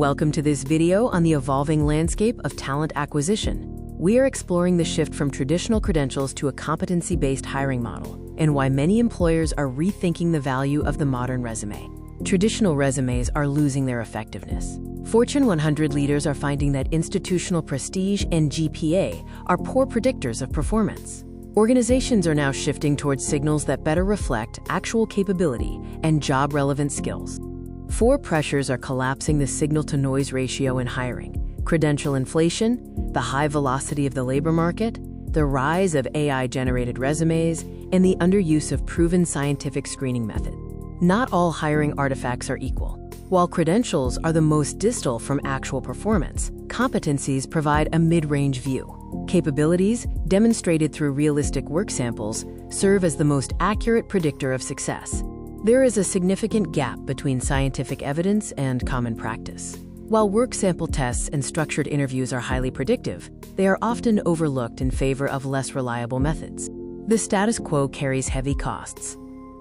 Welcome to this video on the evolving landscape of talent acquisition. We are exploring the shift from traditional credentials to a competency-based hiring model, and why many employers are rethinking the value of the modern resume. Traditional resumes are losing their effectiveness. Fortune 100 leaders are finding that institutional prestige and GPA are poor predictors of performance. Organizations are now shifting towards signals that better reflect actual capability and job-relevant skills. Four pressures are collapsing the signal-to-noise ratio in hiring: credential inflation, the high velocity of the labor market, the rise of AI-generated resumes, and the underuse of proven scientific screening methods. Not all hiring artifacts are equal. While credentials are the most distal from actual performance, competencies provide a mid-range view. Capabilities, demonstrated through realistic work samples, serve as the most accurate predictor of success. There is a significant gap between scientific evidence and common practice. While work sample tests and structured interviews are highly predictive, they are often overlooked in favor of less reliable methods. The status quo carries heavy costs.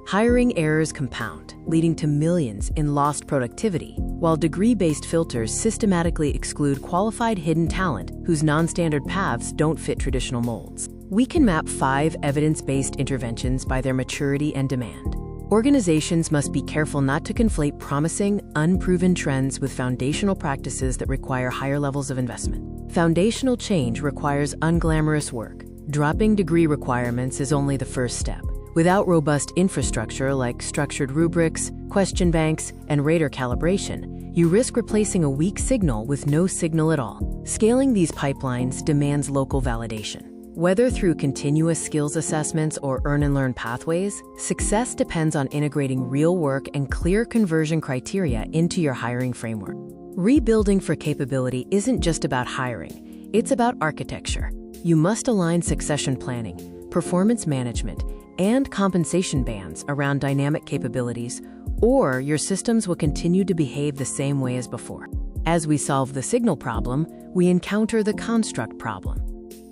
Hiring errors compound, leading to millions in lost productivity, while degree-based filters systematically exclude qualified hidden talent whose non-standard paths don't fit traditional molds. We can map 5 evidence-based interventions by their maturity and demand. Organizations must be careful not to conflate promising, unproven trends with foundational practices that require higher levels of investment. Foundational change requires unglamorous work. Dropping degree requirements is only the first step. Without robust infrastructure like structured rubrics, question banks, and radar calibration, you risk replacing a weak signal with no signal at all. Scaling these pipelines demands local validation. Whether through continuous skills assessments or earn-and-learn pathways, success depends on integrating real work and clear conversion criteria into your hiring framework. Rebuilding for capability isn't just about hiring, it's about architecture. You must align succession planning, performance management, and compensation bands around dynamic capabilities, or your systems will continue to behave the same way as before. As we solve the signal problem, we encounter the construct problem.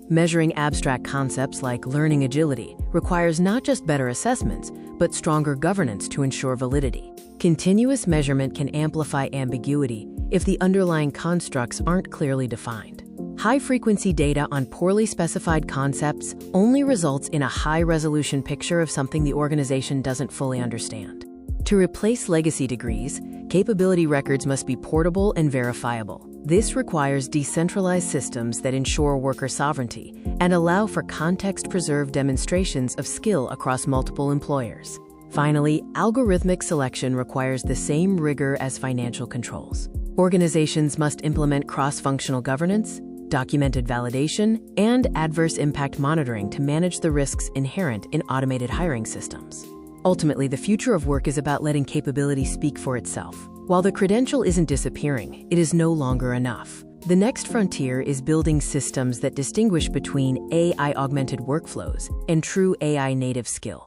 Measuring abstract concepts like learning agility requires not just better assessments, but stronger governance to ensure validity. Continuous measurement can amplify ambiguity if the underlying constructs aren't clearly defined. High-frequency data on poorly specified concepts only results in a high-resolution picture of something the organization doesn't fully understand. To replace legacy degrees, capability records must be portable and verifiable. This requires decentralized systems that ensure worker sovereignty and allow for context-preserved demonstrations of skill across multiple employers. Finally, algorithmic selection requires the same rigor as financial controls. Organizations must implement cross-functional governance, documented validation, and adverse impact monitoring to manage the risks inherent in automated hiring systems. Ultimately, the future of work is about letting capability speak for itself. While the credential isn't disappearing, it is no longer enough. The next frontier is building systems that distinguish between AI-augmented workflows and true AI-native skill.